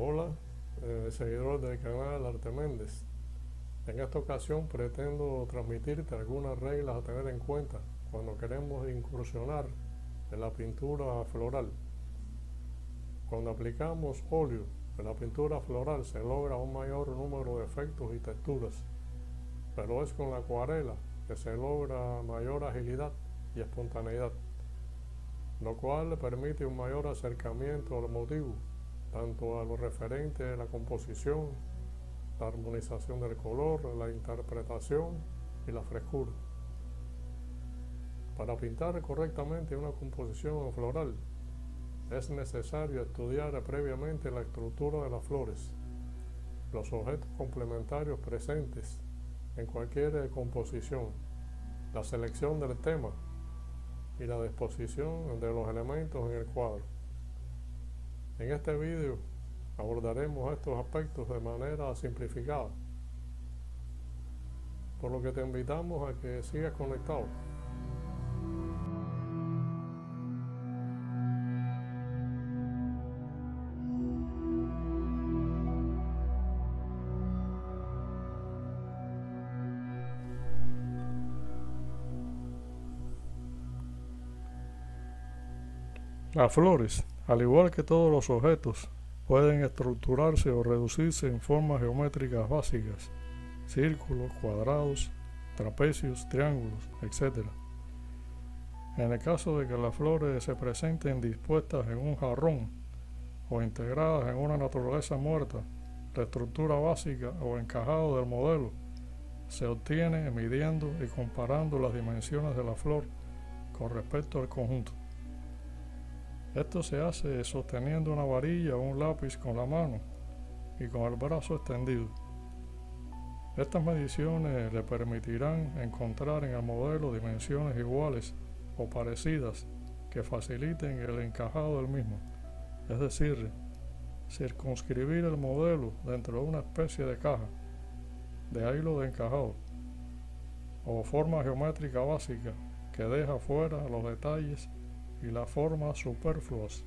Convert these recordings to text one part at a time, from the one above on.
Hola, seguidores del canal Arte Méndez. En esta ocasión pretendo transmitirte algunas reglas a tener en cuenta cuando queremos incursionar en la pintura floral. Cuando aplicamos óleo en la pintura floral se logra un mayor número de efectos y texturas, pero es con la acuarela que se logra mayor agilidad y espontaneidad, lo cual le permite un mayor acercamiento al motivo, tanto a lo referente a la composición, la armonización del color, la interpretación y la frescura. Para pintar correctamente una composición floral es necesario estudiar previamente la estructura de las flores, los objetos complementarios presentes en cualquier composición, la selección del tema y la disposición de los elementos en el cuadro. En este vídeo abordaremos estos aspectos de manera simplificada, por lo que te invitamos a que sigas conectado. Las flores, al igual que todos los objetos, pueden estructurarse o reducirse en formas geométricas básicas, círculos, cuadrados, trapecios, triángulos, etc. En el caso de que las flores se presenten dispuestas en un jarrón o integradas en una naturaleza muerta, la estructura básica o encajado del modelo se obtiene midiendo y comparando las dimensiones de la flor con respecto al conjunto. Esto se hace sosteniendo una varilla o un lápiz con la mano y con el brazo extendido. Estas mediciones le permitirán encontrar en el modelo dimensiones iguales o parecidas que faciliten el encajado del mismo, es decir, circunscribir el modelo dentro de una especie de caja, de ahí lo de encajado, o forma geométrica básica que deja fuera los detalles y las formas superfluas.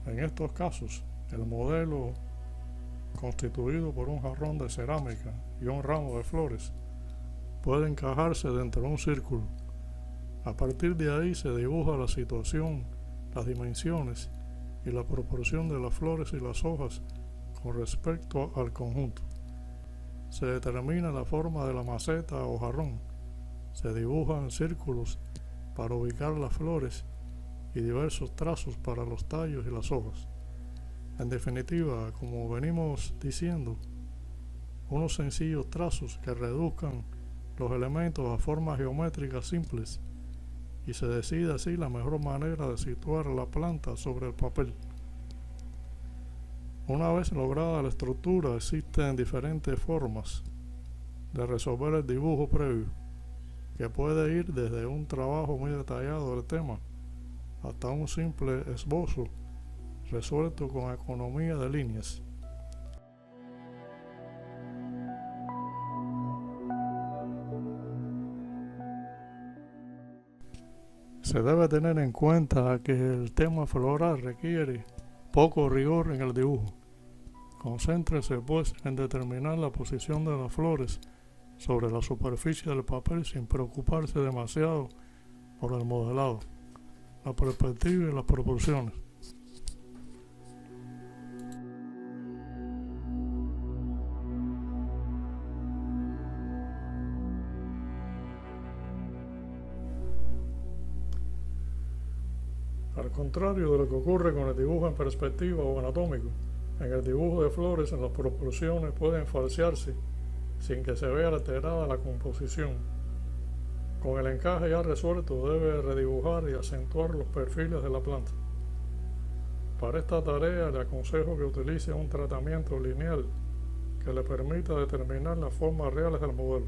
En estos casos, el modelo, constituido por un jarrón de cerámica y un ramo de flores, puede encajarse dentro de un círculo. A partir de ahí se dibuja la situación, las dimensiones y la proporción de las flores y las hojas con respecto al conjunto. Se determina la forma de la maceta o jarrón. Se dibujan círculos para ubicar las flores y diversos trazos para los tallos y las hojas. En definitiva, como venimos diciendo, unos sencillos trazos que reduzcan los elementos a formas geométricas simples y se decide así la mejor manera de situar la planta sobre el papel. Una vez lograda la estructura, existen diferentes formas de resolver el dibujo previo, que puede ir desde un trabajo muy detallado del tema hasta un simple esbozo resuelto con economía de líneas. Se debe tener en cuenta que el tema floral requiere poco rigor en el dibujo. Concéntrese pues en determinar la posición de las flores sobre la superficie del papel sin preocuparse demasiado por el modelado, la perspectiva y las proporciones. Al contrario de lo que ocurre con el dibujo en perspectiva o anatómico, en el dibujo de flores las proporciones pueden falsearse sin que se vea alterada la composición. Con el encaje ya resuelto debe redibujar y acentuar los perfiles de la planta. Para esta tarea le aconsejo que utilice un tratamiento lineal que le permita determinar las formas reales del modelo.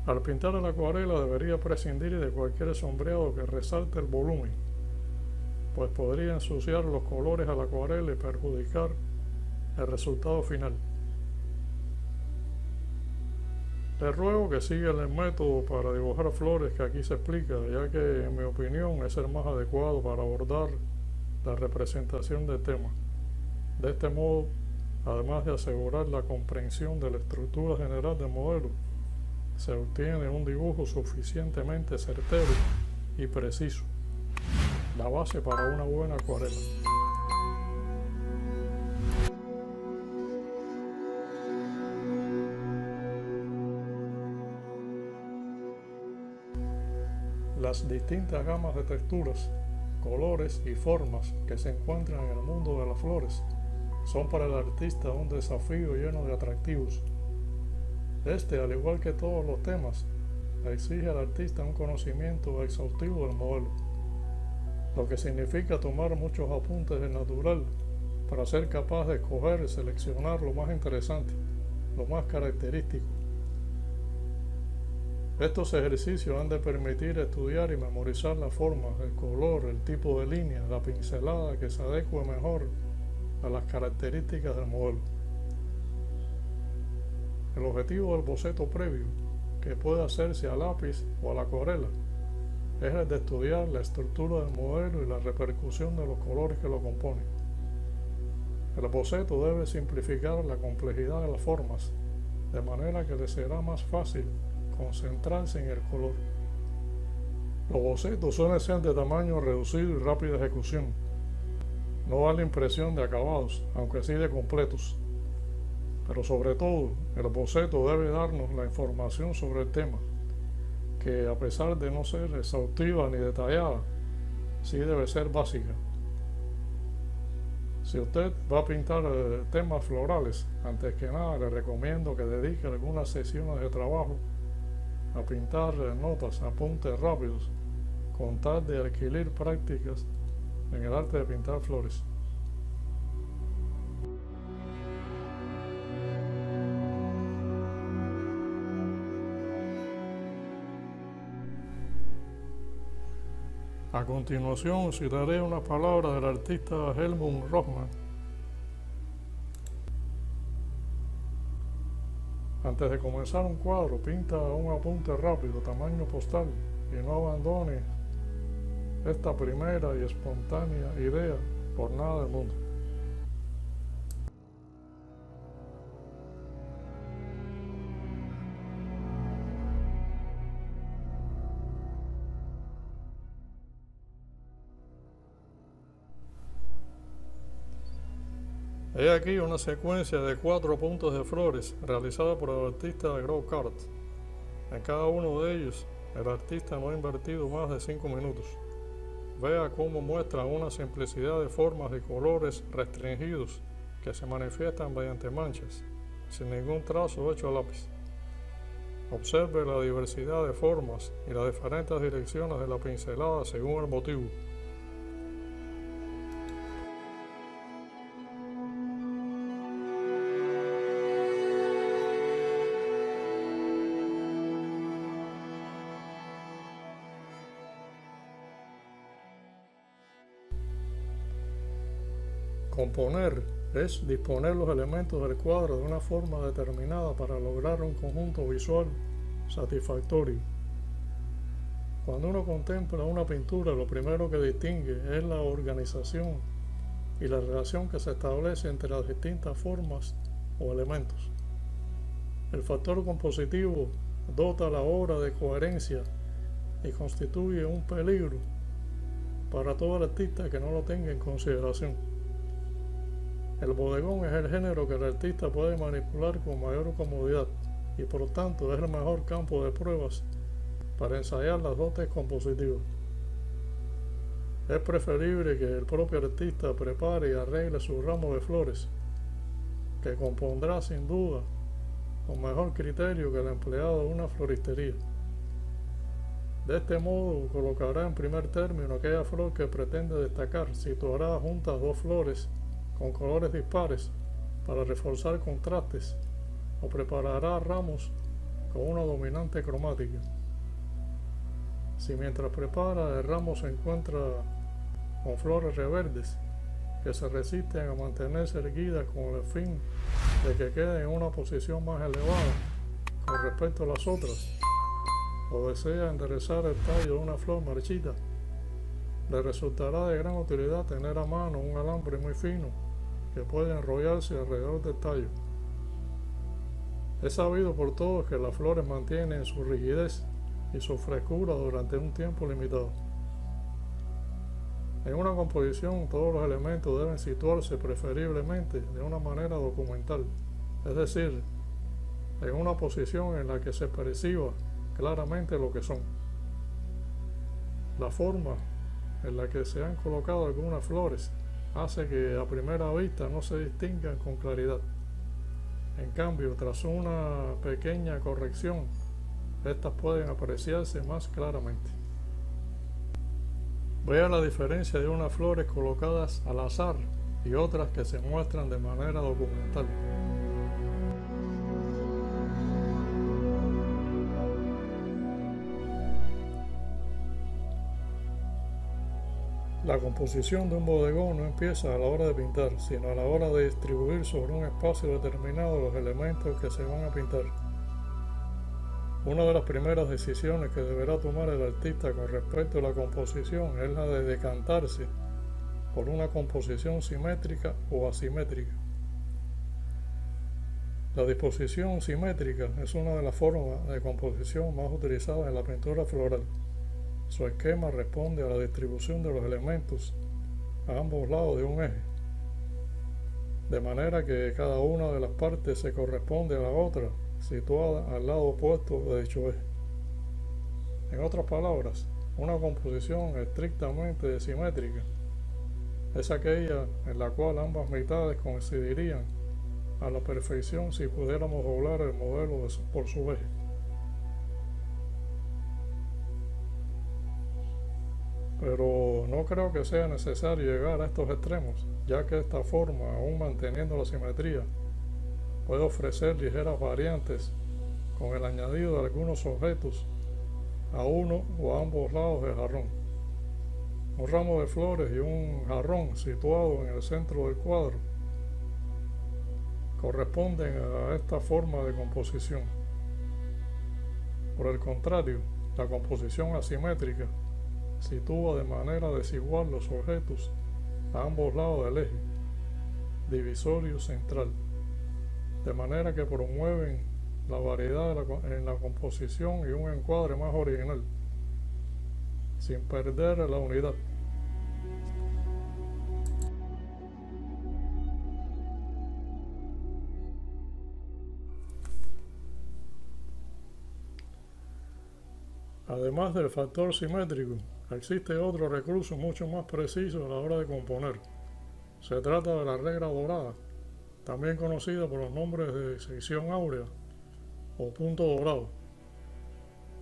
Al pintar a la acuarela debería prescindir de cualquier sombreado que resalte el volumen, pues podría ensuciar los colores a la acuarela y perjudicar el resultado final. Les ruego que sigan el método para dibujar flores que aquí se explica, ya que en mi opinión es el más adecuado para abordar la representación del tema. De este modo, además de asegurar la comprensión de la estructura general del modelo, se obtiene un dibujo suficientemente certero y preciso, la base para una buena acuarela. Las distintas gamas de texturas, colores y formas que se encuentran en el mundo de las flores son para el artista un desafío lleno de atractivos. Este, al igual que todos los temas, exige al artista un conocimiento exhaustivo del modelo, lo que significa tomar muchos apuntes del natural para ser capaz de escoger y seleccionar lo más interesante, lo más característico. Estos ejercicios han de permitir estudiar y memorizar la forma, el color, el tipo de línea, la pincelada que se adecue mejor a las características del modelo. El objetivo del boceto previo, que puede hacerse a lápiz o a la acuarela, es el de estudiar la estructura del modelo y la repercusión de los colores que lo componen. El boceto debe simplificar la complejidad de las formas, de manera que le será más fácil concentrarse en el color. Los bocetos suelen ser de tamaño reducido y rápida ejecución. No da la impresión de acabados, aunque sí de completos. Pero sobre todo, el boceto debe darnos la información sobre el tema, que a pesar de no ser exhaustiva ni detallada, sí debe ser básica. Si usted va a pintar temas florales, antes que nada le recomiendo que dedique algunas sesiones de trabajo a pintar notas, apuntes rápidos, con tal de adquirir prácticas en el arte de pintar flores. A continuación citaré unas palabras del artista Helmut Rothmann. Antes de comenzar un cuadro, pinta un apunte rápido, tamaño postal, y no abandone esta primera y espontánea idea por nada del mundo. He aquí una secuencia de 4 puntos de flores realizada por el artista Grove-Cart. En cada uno de ellos, el artista no ha invertido más de 5 minutos. Vea cómo muestra una simplicidad de formas y colores restringidos que se manifiestan mediante manchas, sin ningún trazo hecho a lápiz. Observe la diversidad de formas y las diferentes direcciones de la pincelada según el motivo. Componer es disponer los elementos del cuadro de una forma determinada para lograr un conjunto visual satisfactorio. Cuando uno contempla una pintura, lo primero que distingue es la organización y la relación que se establece entre las distintas formas o elementos. El factor compositivo dota a la obra de coherencia y constituye un peligro para todo artista que no lo tenga en consideración. El bodegón es el género que el artista puede manipular con mayor comodidad y por lo tanto es el mejor campo de pruebas para ensayar las dotes compositivas. Es preferible que el propio artista prepare y arregle su ramo de flores, que compondrá sin duda con mejor criterio que el empleado de una floristería. De este modo colocará en primer término aquella flor que pretende destacar, situará juntas 2 flores con colores dispares para reforzar contrastes, o preparará ramos con una dominante cromática. Si mientras prepara el ramo se encuentra con flores reverdes, que se resisten a mantenerse erguidas con el fin de que queden en una posición más elevada con respecto a las otras, o desea enderezar el tallo de una flor marchita, le resultará de gran utilidad tener a mano un alambre muy fino que puede enrollarse alrededor del tallo. Es sabido por todos que las flores mantienen su rigidez y su frescura durante un tiempo limitado. En una composición, todos los elementos deben situarse preferiblemente de una manera documental, es decir, en una posición en la que se perciba claramente lo que son. La forma en la que se han colocado algunas flores hace que a primera vista no se distingan con claridad. En cambio, tras una pequeña corrección, estas pueden apreciarse más claramente. Vea la diferencia de unas flores colocadas al azar y otras que se muestran de manera documental. La composición de un bodegón no empieza a la hora de pintar, sino a la hora de distribuir sobre un espacio determinado los elementos que se van a pintar. Una de las primeras decisiones que deberá tomar el artista con respecto a la composición es la de decantarse por una composición simétrica o asimétrica. La disposición simétrica es una de las formas de composición más utilizadas en la pintura floral. Su esquema responde a la distribución de los elementos a ambos lados de un eje, de manera que cada una de las partes se corresponde a la otra, situada al lado opuesto de dicho eje. En otras palabras, una composición estrictamente simétrica es aquella en la cual ambas mitades coincidirían a la perfección si pudiéramos doblar el modelo por su eje. Pero no creo que sea necesario llegar a estos extremos, ya que esta forma, aún manteniendo la simetría, puede ofrecer ligeras variantes con el añadido de algunos objetos a uno o a ambos lados del jarrón. Un ramo de flores y un jarrón situado en el centro del cuadro corresponden a esta forma de composición. Por el contrario, la composición asimétrica sitúa de manera desigual los objetos a ambos lados del eje divisorio central, de manera que promueven la variedad en la composición y un encuadre más original, sin perder la unidad. Además del factor simétrico, existe otro recurso mucho más preciso a la hora de componer. Se trata de la regla dorada, también conocida por los nombres de sección áurea o punto dorado.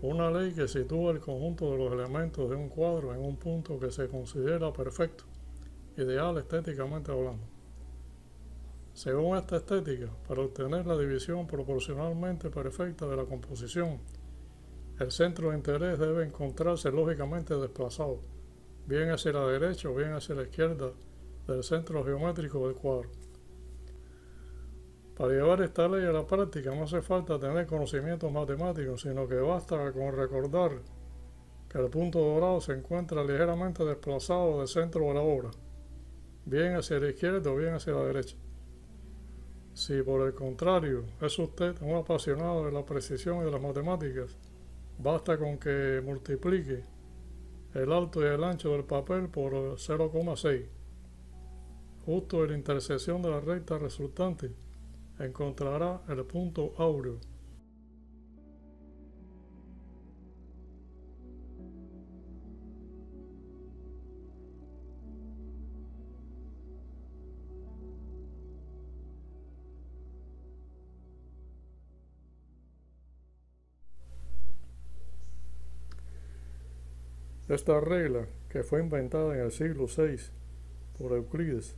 Una ley que sitúa el conjunto de los elementos de un cuadro en un punto que se considera perfecto, ideal estéticamente hablando. Según esta estética, para obtener la división proporcionalmente perfecta de la composición, el centro de interés debe encontrarse lógicamente desplazado, bien hacia la derecha o bien hacia la izquierda del centro geométrico del cuadro. Para llevar esta ley a la práctica no hace falta tener conocimientos matemáticos, sino que basta con recordar que el punto dorado se encuentra ligeramente desplazado del centro de la obra, bien hacia la izquierda o bien hacia la derecha. Si por el contrario es usted un apasionado de la precisión y de las matemáticas, basta con que multiplique el alto y el ancho del papel por 0,6. Justo en la intersección de la recta resultante encontrará el punto áureo. Esta regla, que fue inventada en el siglo VI por Euclides,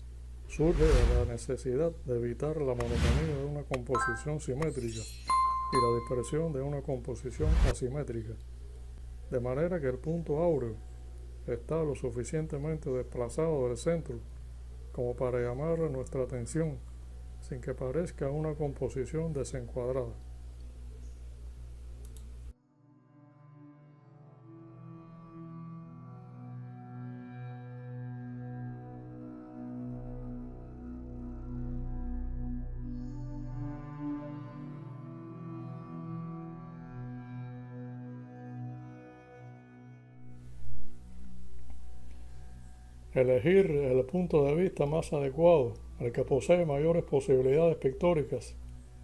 surge de la necesidad de evitar la monotonía de una composición simétrica y la dispersión de una composición asimétrica, de manera que el punto áureo está lo suficientemente desplazado del centro como para llamar nuestra atención, sin que parezca una composición desencuadrada. Elegir el punto de vista más adecuado, el que posee mayores posibilidades pictóricas,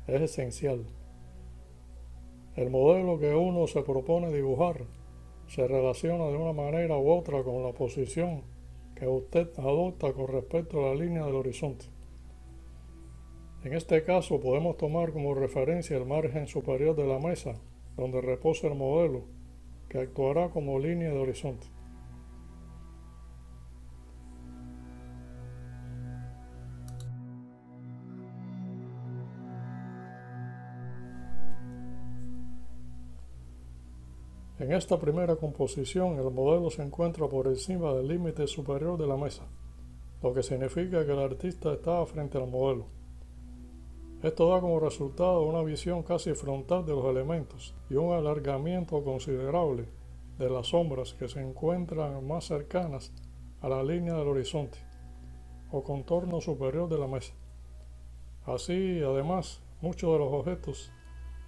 es esencial. El modelo que uno se propone dibujar se relaciona de una manera u otra con la posición que usted adopta con respecto a la línea del horizonte. En este caso podemos tomar como referencia el margen superior de la mesa donde reposa el modelo, que actuará como línea de horizonte. En esta primera composición, el modelo se encuentra por encima del límite superior de la mesa, lo que significa que el artista está frente al modelo. Esto da como resultado una visión casi frontal de los elementos y un alargamiento considerable de las sombras que se encuentran más cercanas a la línea del horizonte o contorno superior de la mesa. Así, además, muchos de los objetos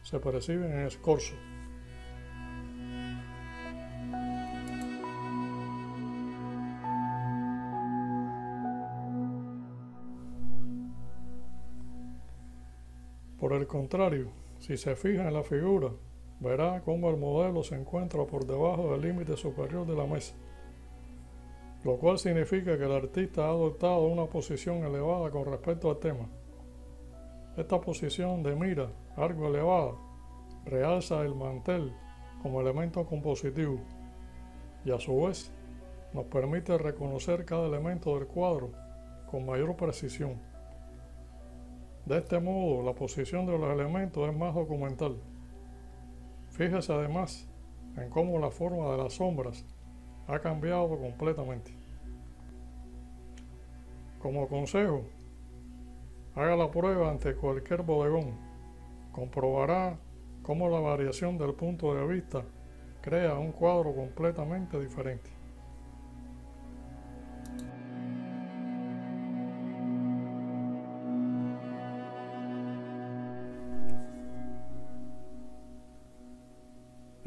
se perciben en escorzo. Por el contrario, si se fija en la figura, verá cómo el modelo se encuentra por debajo del límite superior de la mesa, lo cual significa que el artista ha adoptado una posición elevada con respecto al tema. Esta posición de mira algo elevada realza el mantel como elemento compositivo y a su vez nos permite reconocer cada elemento del cuadro con mayor precisión. De este modo, la posición de los elementos es más documental. Fíjese además en cómo la forma de las sombras ha cambiado completamente. Como consejo, haga la prueba ante cualquier bodegón. Comprobará cómo la variación del punto de vista crea un cuadro completamente diferente.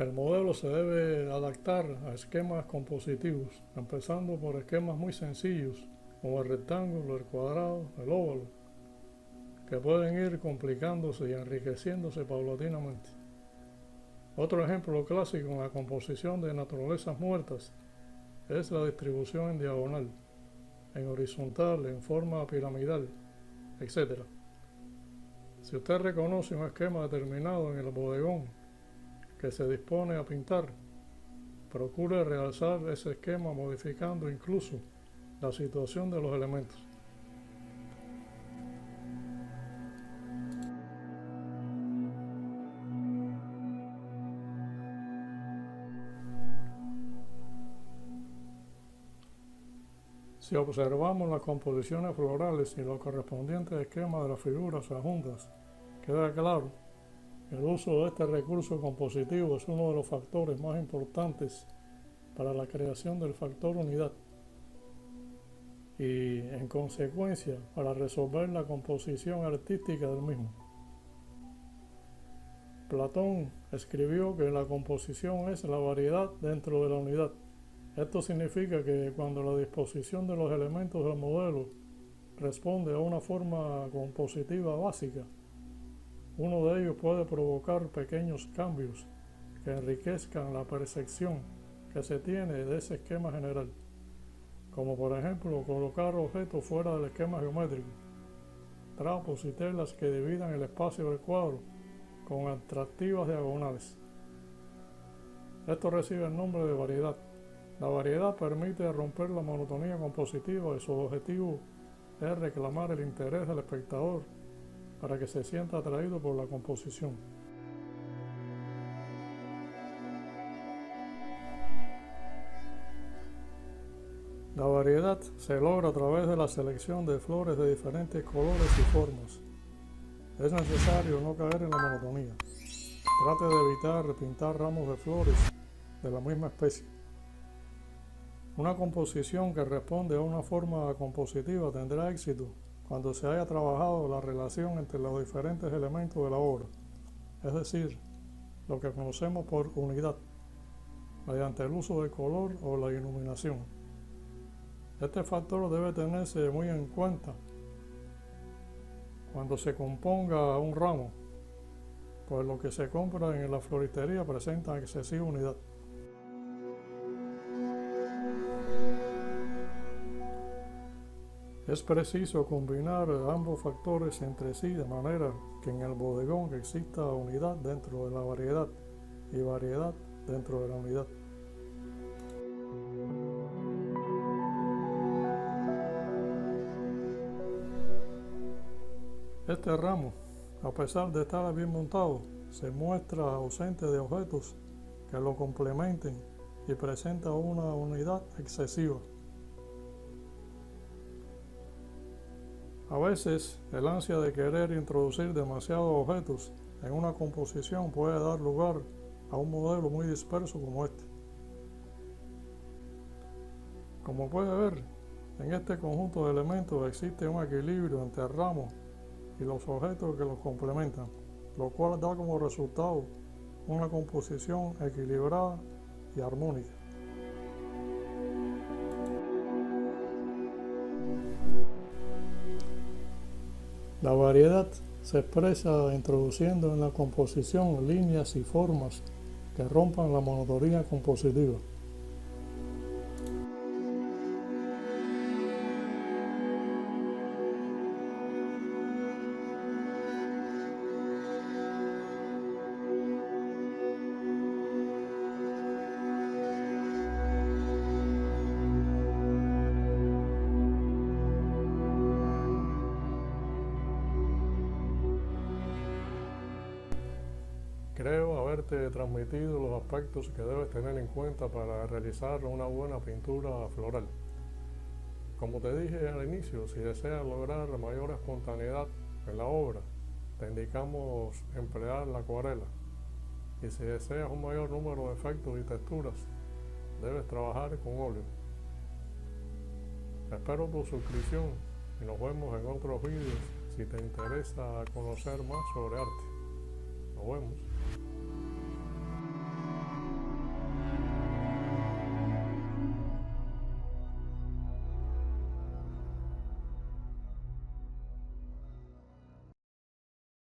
El modelo se debe adaptar a esquemas compositivos, empezando por esquemas muy sencillos, como el rectángulo, el cuadrado, el óvalo, que pueden ir complicándose y enriqueciéndose paulatinamente. Otro ejemplo clásico en la composición de naturalezas muertas es la distribución en diagonal, en horizontal, en forma piramidal, etc. Si usted reconoce un esquema determinado en el bodegón que se dispone a pintar, procure realzar ese esquema modificando incluso la situación de los elementos. Si observamos las composiciones florales y los correspondientes esquemas de las figuras adjuntas, queda claro que el uso de este recurso compositivo es uno de los factores más importantes para la creación del factor unidad y, en consecuencia, para resolver la composición artística del mismo. Platón escribió que la composición es la variedad dentro de la unidad. Esto significa que cuando la disposición de los elementos del modelo responde a una forma compositiva básica, uno de ellos puede provocar pequeños cambios que enriquezcan la percepción que se tiene de ese esquema general, como por ejemplo colocar objetos fuera del esquema geométrico, trapos y telas que dividan el espacio del cuadro con atractivas diagonales. Esto recibe el nombre de variedad. La variedad permite romper la monotonía compositiva y su objetivo es reclamar el interés del espectador para que se sienta atraído por la composición. La variedad se logra a través de la selección de flores de diferentes colores y formas. Es necesario no caer en la monotonía. Trate de evitar pintar ramos de flores de la misma especie. Una composición que responde a una forma compositiva tendrá éxito cuando se haya trabajado la relación entre los diferentes elementos de la obra, es decir, lo que conocemos por unidad, mediante el uso del color o la iluminación. Este factor debe tenerse muy en cuenta cuando se componga un ramo, pues lo que se compra en la floristería presenta excesiva unidad. Es preciso combinar ambos factores entre sí de manera que en el bodegón exista unidad dentro de la variedad y variedad dentro de la unidad. Este ramo, a pesar de estar bien montado, se muestra ausente de objetos que lo complementen y presenta una unidad excesiva. A veces, el ansia de querer introducir demasiados objetos en una composición puede dar lugar a un modelo muy disperso como este. Como puede ver, en este conjunto de elementos existe un equilibrio entre el ramo y los objetos que los complementan, lo cual da como resultado una composición equilibrada y armónica. La variedad se expresa introduciendo en la composición líneas y formas que rompan la monotonía compositiva. Creo haberte transmitido los aspectos que debes tener en cuenta para realizar una buena pintura floral. Como te dije al inicio, si deseas lograr mayor espontaneidad en la obra, te indicamos emplear la acuarela. Y si deseas un mayor número de efectos y texturas, debes trabajar con óleo. Espero tu suscripción y nos vemos en otros vídeos si te interesa conocer más sobre arte. Nos vemos.